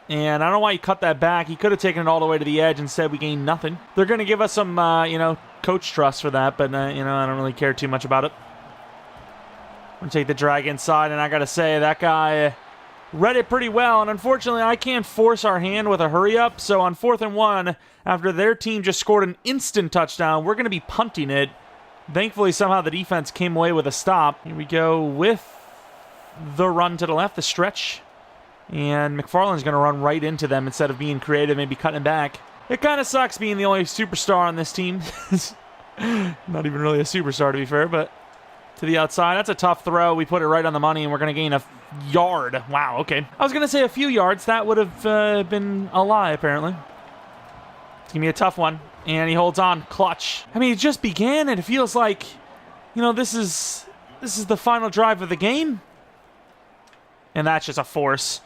And I don't know why he cut that back. He could have taken it all the way to the edge. Instead, we gained nothing. They're going to give us some, coach trust for that. But, I don't really care too much about it. I'm going to take the drag inside. And I got to say, that guy read it pretty well. And unfortunately, I can't force our hand with a hurry up. So on 4th and 1, after their team just scored an instant touchdown, we're going to be punting it. Thankfully, somehow the defense came away with a stop. Here we go with the run to the left, the stretch. And McFarland's going to run right into them instead of being creative, maybe cutting back. It kind of sucks being the only superstar on this team. Not even really a superstar, to be fair, but to the outside. That's a tough throw. We put it right on the money, and we're going to gain a yard. Wow, okay. I was going to say a few yards. That would have been a lie, apparently. It's going to be a tough one. And he holds on. Clutch. I mean, it just began, and it feels like, this is the final drive of the game. And that's just a force.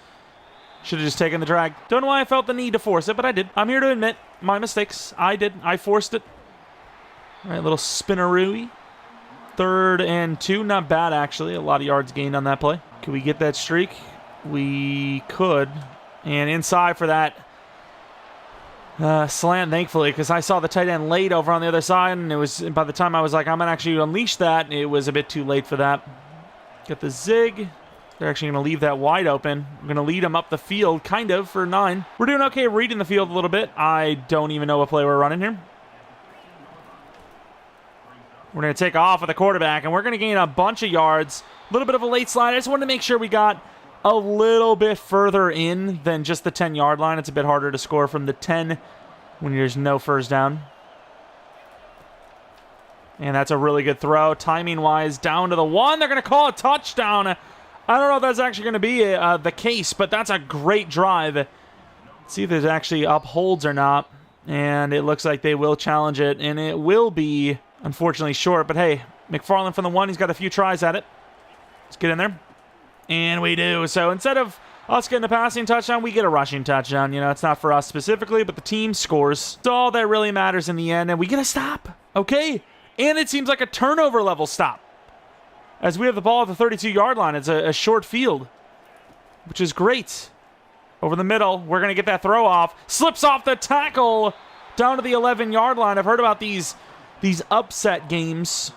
Should have just taken the drag. Don't know why I felt the need to force it, but I did. I'm here to admit my mistakes. I did. I forced it. All right, little spinneroo. 3rd and 2. Not bad, actually. A lot of yards gained on that play. Could we get that streak? We could. And inside for that slant, thankfully, because I saw the tight end late over on the other side, and it was, by the time I was like, I'm going to actually unleash that, it was a bit too late for that. Get the zig. They're actually going to leave that wide open. I'm going to lead them up the field, kind of, for 9. We're doing okay reading the field a little bit. I don't even know what play we're running here. We're going to take off with the quarterback, and we're going to gain a bunch of yards. A little bit of a late slide. I just wanted to make sure we got a little bit further in than just the 10-yard line. It's a bit harder to score from the 10 when there's no first down. And that's a really good throw. Timing-wise, down to the 1. They're going to call a touchdown. I don't know if that's actually going to be the case, but that's a great drive. Let's see if it actually upholds or not. And it looks like they will challenge it, and it will be, unfortunately, short. But hey, McFarland from the 1. He's got a few tries at it. Let's get in there. And we do. So instead of us getting a passing touchdown, we get a rushing touchdown. You know, it's not for us specifically, but the team scores. It's all that really matters in the end, and we get a stop. Okay. And it seems like a turnover level stop. As we have the ball at the 32-yard line. It's a short field, which is great. Over the middle, we're going to get that throw off. Slips off the tackle down to the 11-yard line. I've heard about these upset games,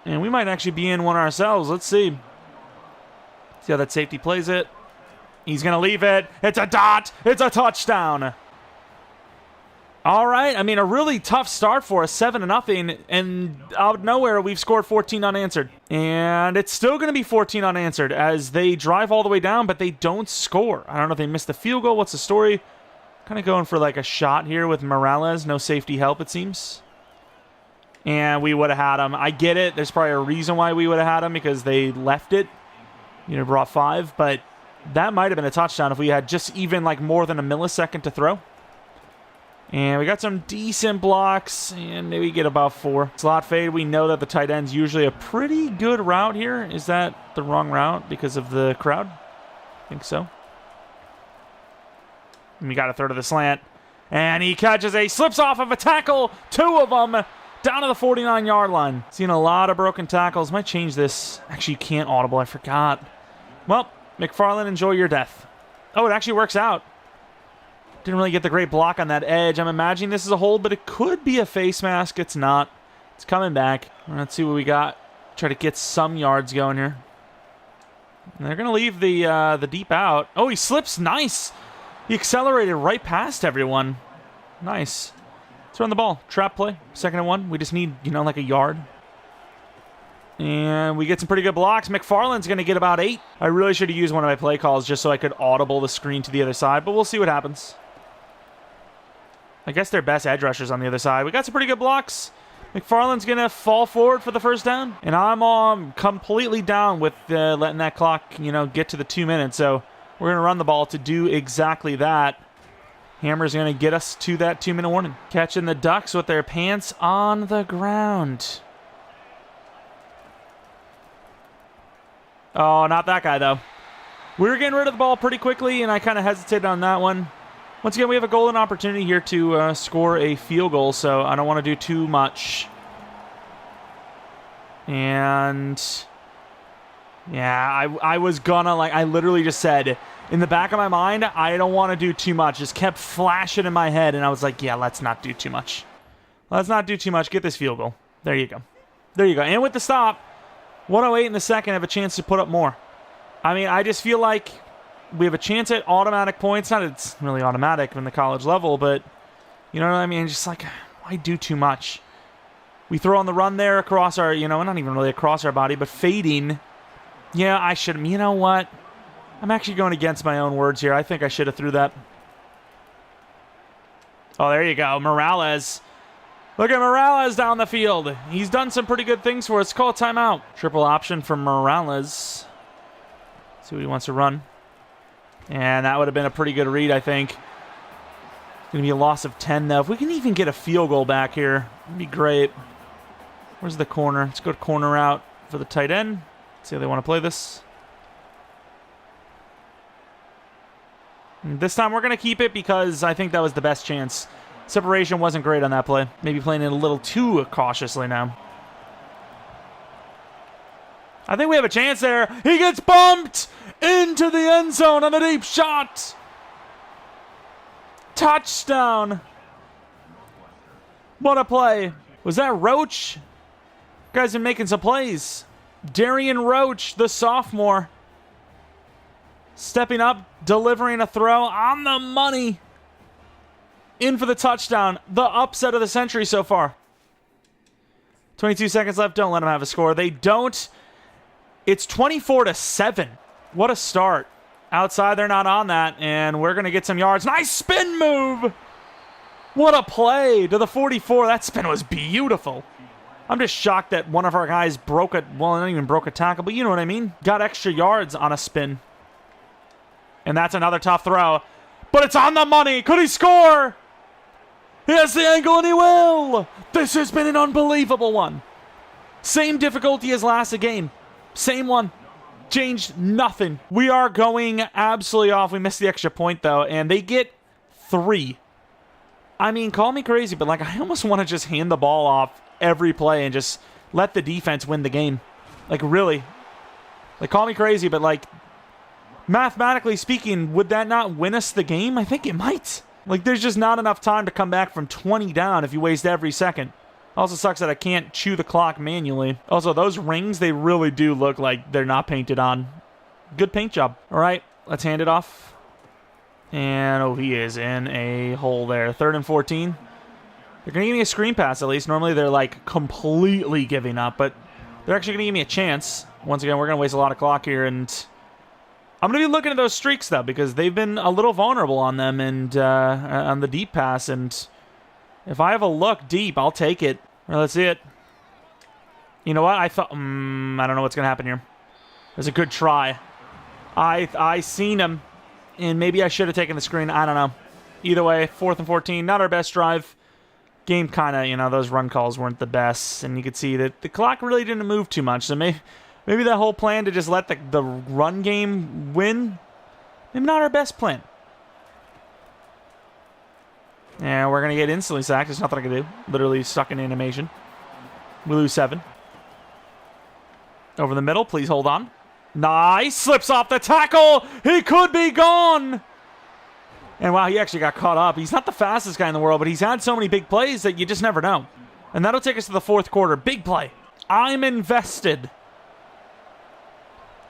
and we might actually be in one ourselves. Let's see. See how that safety plays it. He's going to leave it. It's a dot. It's a touchdown. All right. I mean, a really tough start for us, 7-0, and out of nowhere, we've scored 14 unanswered. And it's still going to be 14 unanswered as they drive all the way down, but they don't score. I don't know if they missed the field goal. What's the story? Kind of going for like a shot here with Morales. No safety help, it seems. And we would have had him. I get it. There's probably a reason why we would have had him because they left it. You know, brought 5, but that might have been a touchdown if we had just even like more than a millisecond to throw. And we got some decent blocks, and maybe get about 4. Slot fade, we know that the tight end's usually a pretty good route here. Is that the wrong route because of the crowd? I think so. And we got a third of the slant. And he catches slips off of a tackle. 2 of them down to the 49-yard line. Seeing a lot of broken tackles. Might change this. Actually, you can't audible. I forgot. Well, McFarland, enjoy your death. Oh, it actually works out. Didn't really get the great block on that edge. I'm imagining this is a hold, but it could be a face mask. It's not. It's coming back. Let's see what we got. Try to get some yards going here. And they're going to leave the deep out. Oh, he slips. Nice. He accelerated right past everyone. Nice. Let's run the ball. Trap play. 2nd and 1. We just need, like a yard. And we get some pretty good blocks. McFarland's going to get about 8. I really should have used one of my play calls just so I could audible the screen to the other side, but we'll see what happens. I guess their best edge rushers on the other side. We got some pretty good blocks. McFarland's going to fall forward for the first down. And I'm completely down with letting that clock, get to the 2 minutes. So we're going to run the ball to do exactly that. Hammer's going to get us to that 2-minute warning. Catching the Ducks with their pants on the ground. Oh, not that guy, though. We were getting rid of the ball pretty quickly, and I kind of hesitated on that one. Once again, we have a golden opportunity here to score a field goal, so I don't want to do too much. And yeah, I was gonna, I literally just said, in the back of my mind, I don't want to do too much. Just kept flashing in my head, and I was like, yeah, let's not do too much. Let's not do too much. Get this field goal. There you go. There you go. And with the stop, 1:08 in the second, have a chance to put up more. I mean, I just feel like we have a chance at automatic points. Not that it's really automatic in the college level, but you know what I mean? Just why do too much? We throw on the run there across our, not even really across our body, but fading. Yeah, I should. You know what? I'm actually going against my own words here. I think I should have threw that. Oh, there you go. Morales. Look at Morales down the field. He's done some pretty good things for us. Call a timeout. Triple option for Morales. See what he wants to run. And that would have been a pretty good read, I think. It's going to be a loss of 10, though. If we can even get a field goal back here, it'd be great. Where's the corner? Let's go to corner route for the tight end. See how they want to play this. And this time we're going to keep it because I think that was the best chance. Separation wasn't great on that play. Maybe playing it a little too cautiously now. I think we have a chance there. He gets bumped into the end zone on the deep shot. Touchdown. What a play. Was that Roach? Guys been making some plays. Darian Roach, the sophomore. Stepping up, delivering a throw on the money. In for the touchdown. The upset of the century so far. 22 seconds left. Don't let them have a score. They don't. It's 24-7. What a start. Outside, they're not on that, and we're going to get some yards. Nice spin move. What a play to the 44. That spin was beautiful. I'm just shocked that one of our guys broke it. Well, not even broke a tackle, but you know what I mean. Got extra yards on a spin. And that's another tough throw. But it's on the money. Could he score? He has the angle, and he will. This has been an unbelievable one. Same difficulty as last game. Same one. Changed nothing. We are going absolutely off. We missed the extra point, though, and they get 3. I mean, call me crazy, but like I almost want to just hand the ball off every play and just let the defense win the game. Like, really. Like, call me crazy, but like, mathematically speaking, would that not win us the game? I think it might. Like, there's just not enough time to come back from 20 down if you waste every second. Also sucks that I can't chew the clock manually. Also, those rings, they really do look like they're not painted on. Good paint job. All right, let's hand it off. And, oh, he is in a hole there. 3rd and 14. They're going to give me a screen pass at least. Normally they're like completely giving up, but they're actually going to give me a chance. Once again, we're going to waste a lot of clock here, and I'm going to be looking at those streaks, though, because they've been a little vulnerable on them and on the deep pass, and if I have a look deep, I'll take it. All right, let's see it. You know what? I thought, I don't know what's going to happen here. It was a good try. I seen him, and maybe I should have taken the screen. I don't know. Either way, 4th and 14, not our best drive. Game kind of, you know, those run calls weren't the best, and you could see that the clock really didn't move too much, so maybe that whole plan to just let the run game win, maybe not our best plan. And we're going to get instantly sacked. There's nothing I can do. Literally stuck in animation. We lose 7. Over the middle. Please hold on. Nice. Slips off the tackle. He could be gone. And wow, he actually got caught up. He's not the fastest guy in the world, but he's had so many big plays that you just never know. And that'll take us to the 4th quarter. Big play. I'm invested.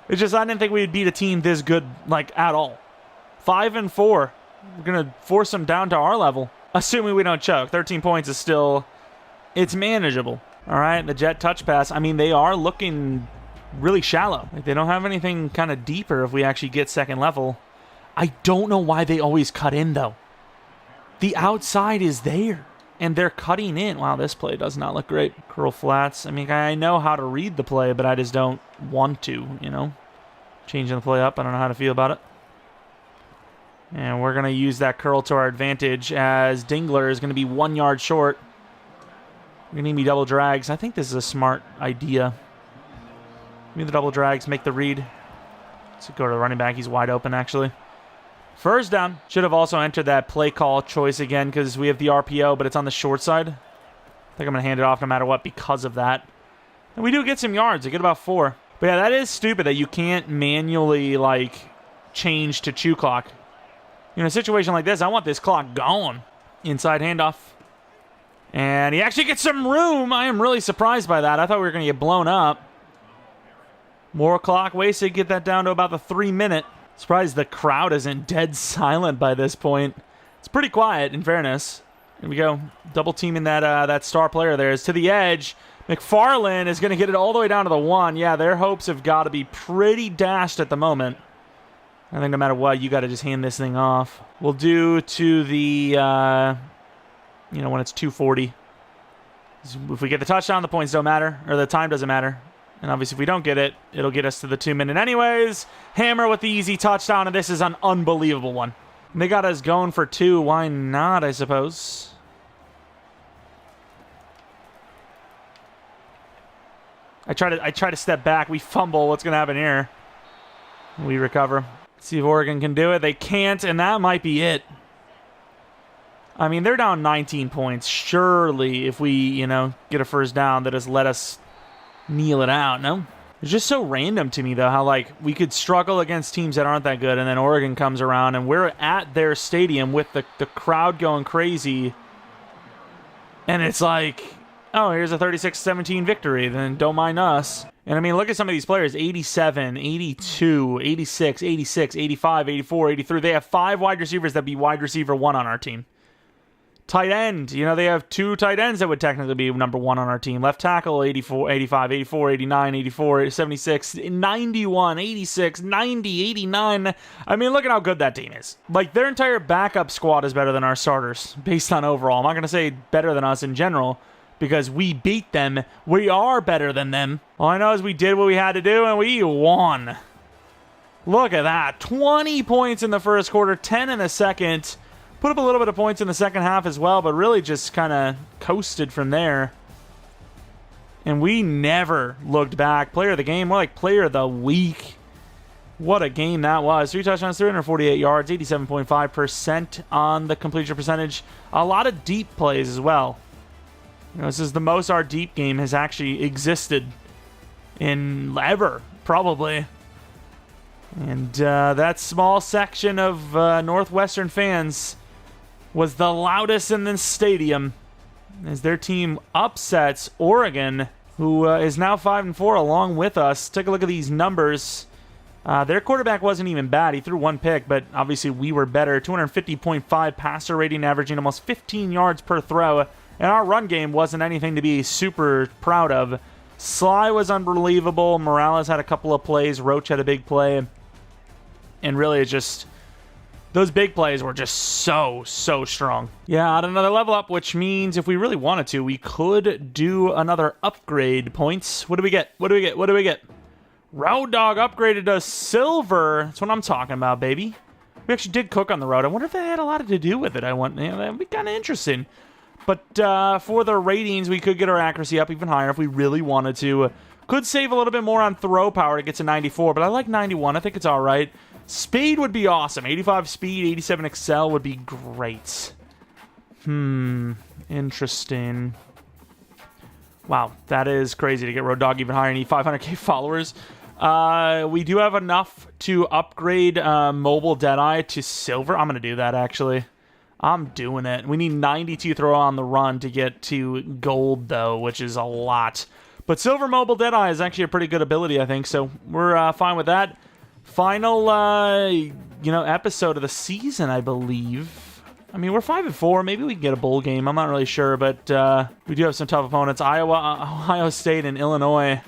It's just I didn't think we'd beat a team this good, like, at all. 5 and 4. We're going to force them down to our level. Assuming we don't choke. 13 points is still, it's manageable. All right, the jet touch pass. I mean, they are looking really shallow. Like, they don't have anything kind of deeper if we actually get 2nd level. I don't know why they always cut in, though. The outside is there, and they're cutting in. Wow, this play does not look great. Curl flats. I mean, I know how to read the play, but I just don't want to, you know. Changing the play up. I don't know how to feel about it. And we're going to use that curl to our advantage as Dingler is going to be 1 yard short. We're going to need me double drags. I think this is a smart idea. Give me the double drags, make the read. Let's go to the running back. He's wide open, actually. 1st down. Should have also entered that play call choice again because we have the RPO, but it's on the short side. I think I'm going to hand it off no matter what because of that. And we do get some yards. We get about 4. But yeah, that is stupid that you can't manually, like, change to chew clock. In a situation like this, I want this clock gone. Inside handoff. And he actually gets some room. I am really surprised by that. I thought we were going to get blown up. More clock wasted. Get that down to about the 3-minute. Surprised the crowd isn't dead silent by this point. It's pretty quiet, in fairness. Here we go. Double teaming that star player there. Is to the edge. McFarland is going to get it all the way down to the 1. Yeah, their hopes have got to be pretty dashed at the moment. I think no matter what, you got to just hand this thing off. We'll do to the, when it's 2:40. If we get the touchdown, the points don't matter, or the time doesn't matter. And obviously, if we don't get it, it'll get us to the 2-minute anyways. Hammer with the easy touchdown, and this is an unbelievable one. They got us going for 2. Why not, I suppose? I try to step back. We fumble. What's going to happen here? We recover. See if Oregon can do it. They can't, and that might be it. I mean, they're down 19 points. Surely, if we, get a 1st down, that has let us kneel it out, no? It's just so random to me, though, how, like, we could struggle against teams that aren't that good, and then Oregon comes around, and we're at their stadium with the crowd going crazy, and it's like, oh, here's a 36-17 victory, then don't mind us. And, I mean, look at some of these players, 87, 82, 86, 86, 85, 84, 83. They have 5 wide receivers that be wide receiver 1 on our team. Tight end, you know, they have 2 tight ends that would technically be number 1 on our team. Left tackle, 84, 85, 84, 89, 84, 76, 91, 86, 90, 89. I mean, look at how good that team is. Like, their entire backup squad is better than our starters, based on overall. I'm not going to say better than us in general, because we beat them. We are better than them. All I know is we did what we had to do, and we won. Look at that. 20 points in the first quarter, 10 in the second. Put up a little bit of points in the second half as well, but really just kind of coasted from there. And we never looked back. Player of the game, more like player of the week. What a game that was. 3 touchdowns, 348 yards, 87.5% on the completion percentage. A lot of deep plays as well. You know, this is the most our deep game has actually existed in ever, probably. And that small section of Northwestern fans was the loudest in the stadium as their team upsets Oregon, who is now 5-4 along with us. Take a look at these numbers. Their quarterback wasn't even bad. He threw 1 pick, but obviously we were better. 250.5 passer rating, averaging almost 15 yards per throw. And our run game wasn't anything to be super proud of. Sly was unbelievable. Morales had a couple of plays. Roach had a big play. And really, it's just... those big plays were just so strong. Yeah, at another level up, which means if we really wanted to, we could do another upgrade points. What do we get? What do we get? What do we get? Road Dog upgraded to silver. That's what I'm talking about, baby. We actually did cook on the road. I wonder if that had a lot to do with it. You know, that'd be kind of interesting. But for the ratings, we could get our accuracy up even higher if we really wanted to. Could save a little bit more on throw power to get to 94, but I like 91. I think it's all right. Speed would be awesome. 85 speed, 87 excel would be great. Interesting. Wow, that is crazy to get Road Dog even higher and need 500k followers. We do have enough to upgrade Mobile Deadeye to silver. I'm going to do that, actually. I'm doing it. We need 92 throw on the run to get to gold, though, which is a lot. But Silver Mobile Deadeye is actually a pretty good ability, I think, so we're fine with that. Final, episode of the season, I believe. I mean, we're 5-4. Maybe we can get a bowl game. I'm not really sure, but we do have some tough opponents. Iowa, Ohio State, and Illinois.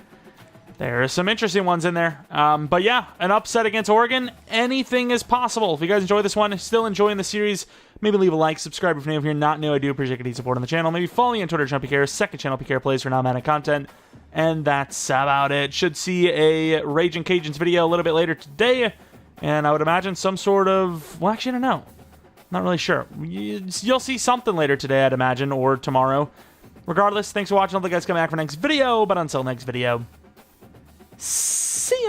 There are some interesting ones in there. But yeah, an upset against Oregon. Anything is possible. If you guys enjoy this one, still enjoying the series, maybe leave a like, subscribe if you're not new. I do appreciate your support on the channel. Maybe follow me on Twitter, Jeromepkr, second channel, PKR Plays for non-manic content. And that's about it. Should see a Raging Cajuns video a little bit later today. And I would imagine some sort of... well, actually, I don't know. Not really sure. You'll see something later today, I'd imagine, or tomorrow. Regardless, thanks for watching. I'll let you guys come back for next video. But until next video... see ya!